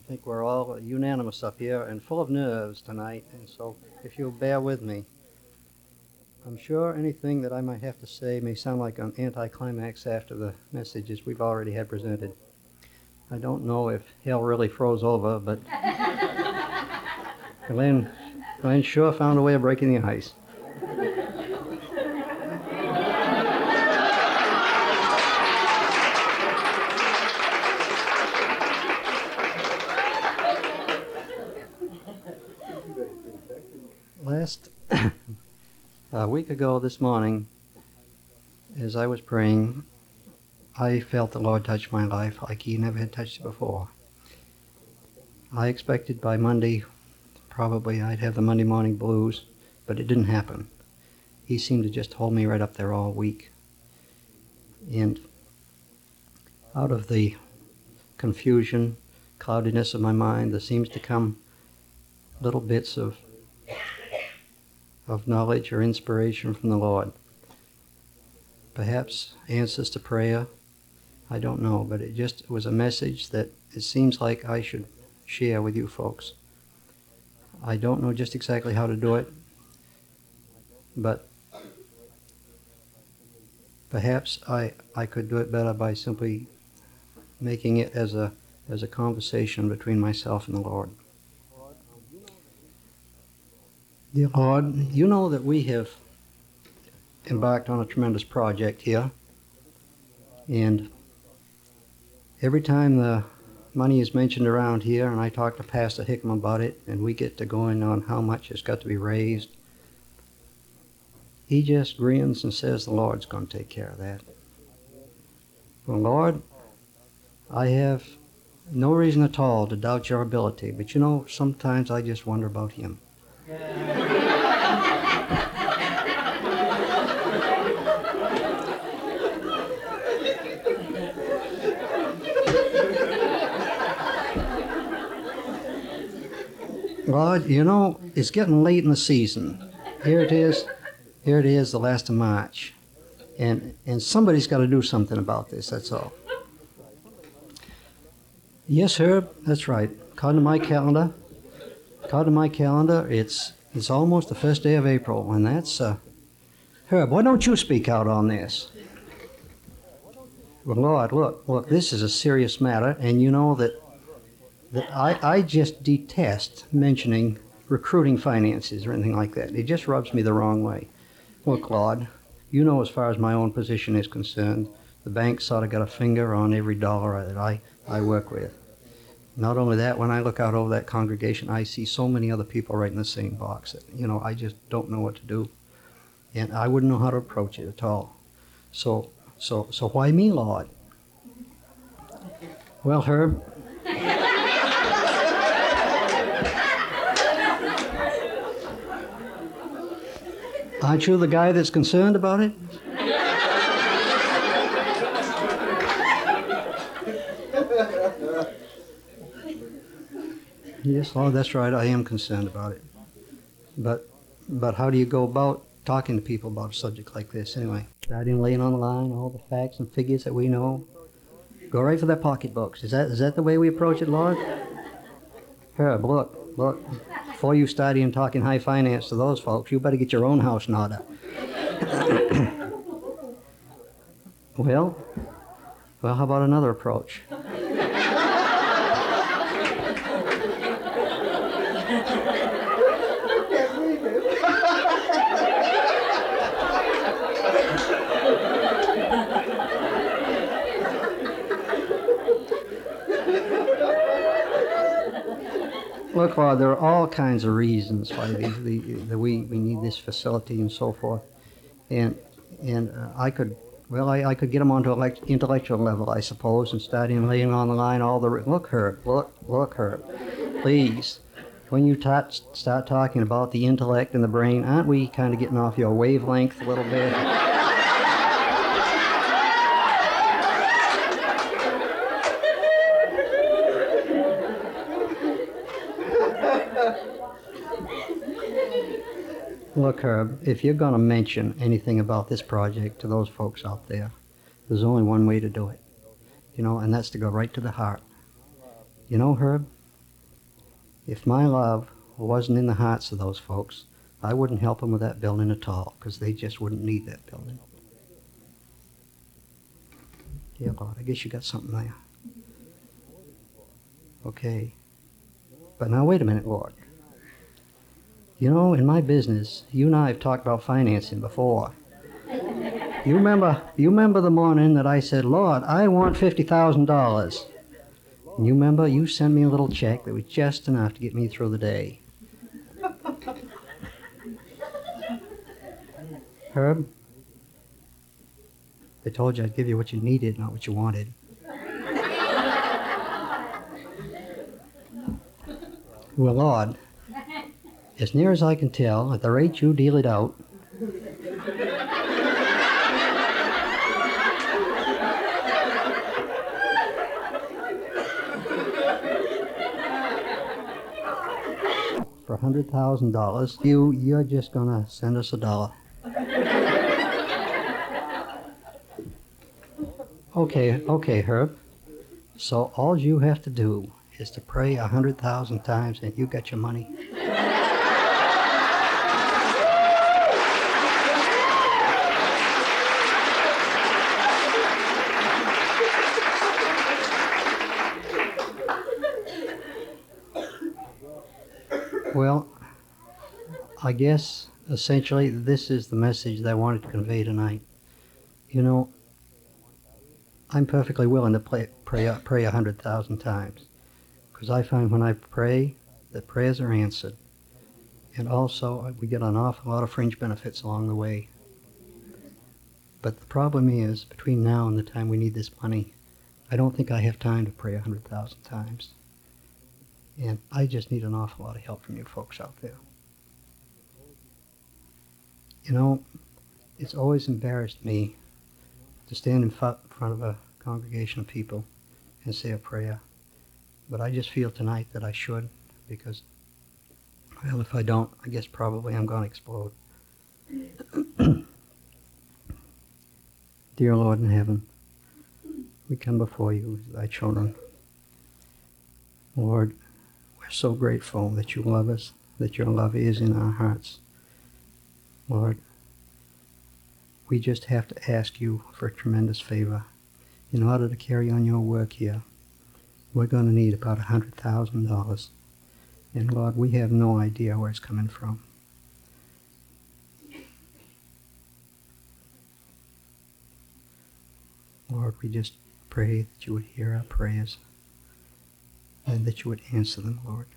think we're all unanimous up here and full of nerves tonight, and so if you'll bear with me. I'm sure anything that I might have to say may sound like an anticlimax after the messages we've already had presented. I don't know if hell really froze over, but Glenn sure found a way of breaking the ice. Last a week ago this morning, as I was praying, I felt the Lord touch my life like He never had touched it before. I expected by Monday, probably I'd have the Monday morning blues, but it didn't happen. He seemed to just hold me right up there all week. And out of the confusion, cloudiness of my mind, there seems to come little bits of knowledge or inspiration from the Lord. Perhaps answers to prayer, I don't know, but it was a message that it seems like I should share with you folks. I don't know just exactly how to do it, but perhaps I could do it better by simply making it as a conversation between myself and the Lord. Dear Lord, you know that we have embarked on a tremendous project here, and every time the money is mentioned around here and I talk to Pastor Hickman about it and we get to going on how much has got to be raised, he just grins and says the Lord's going to take care of that. Well, Lord, I have no reason at all to doubt your ability, but you know, sometimes I just wonder about Him. Lord, you know, it's getting late in the season. Here it is, the last of March. And somebody's got to do something about this, that's all. Yes, Herb, that's right. According to my calendar, it's almost the first day of April, and that's, Herb, why don't you speak out on this? Well, Lord, look, this is a serious matter, and you know that I just detest mentioning recruiting finances or anything like that. It just rubs me the wrong way. Look, Lord, you know as far as my own position is concerned, the bank sort of got a finger on every dollar that I work with. Not only that, when I look out over that congregation, I see so many other people right in the same box that, you know, I just don't know what to do. And I wouldn't know how to approach it at all. So why me, Lord? Well, Herb, aren't you the guy that's concerned about it? Yes, Lord, that's right. I am concerned about it. But how do you go about talking to people about a subject like this anyway? Starting laying on the line all the facts and figures that we know. Go right for their pocketbooks. Is that the way we approach it, Lord? Herb, look. Before you start even talking high finance to those folks, you better get your own house in order. Well, how about another approach? Look, Lord, there are all kinds of reasons why we need this facility and so forth, and I could get them onto an intellectual level, I suppose, and start in laying on the line all the look, Herb, please. When you start talking about the intellect and the brain, aren't we kind of getting off your wavelength a little bit? Look, Herb, if you're going to mention anything about this project to those folks out there, there's only one way to do it, you know, and that's to go right to the heart. You know, Herb, If my love wasn't in the hearts of those folks, I wouldn't help them with that building at all, because they just wouldn't need that building. Yeah, Lord, I guess you got something there. Okay. But now wait a minute, Lord. You know, in my business, you and I have talked about financing before. You remember the morning that I said, Lord, I want $50,000. And you remember you sent me a little check that was just enough to get me through the day. Herb, I told you I'd give you what you needed, not what you wanted. Well, Lord, as near as I can tell, at the rate you deal it out, for $100,000, you're just gonna send us $1. Okay, Herb. So all you have to do is to pray 100,000 times and you got your money. Well, I guess essentially this is the message that I wanted to convey tonight. You know, I'm perfectly willing to pray 100,000 times, because I find when I pray that prayers are answered, and also we get an awful lot of fringe benefits along the way. But the problem is, between now and the time we need this money, I don't think I have time to pray 100,000 times. And I just need an awful lot of help from you folks out there. You know, it's always embarrassed me to stand in front of a congregation of people and say a prayer. But I just feel tonight that I should, because, well, if I don't, I guess probably I'm going to explode. Dear Lord in heaven, we come before you as thy children. Lord, we're so grateful that you love us, that your love is in our hearts. Lord, we just have to ask you for a tremendous favor. In order to carry on your work here, we're going to need about $100,000. And Lord, we have no idea where it's coming from. Lord, we just pray that you would hear our prayers and that you would answer them, Lord.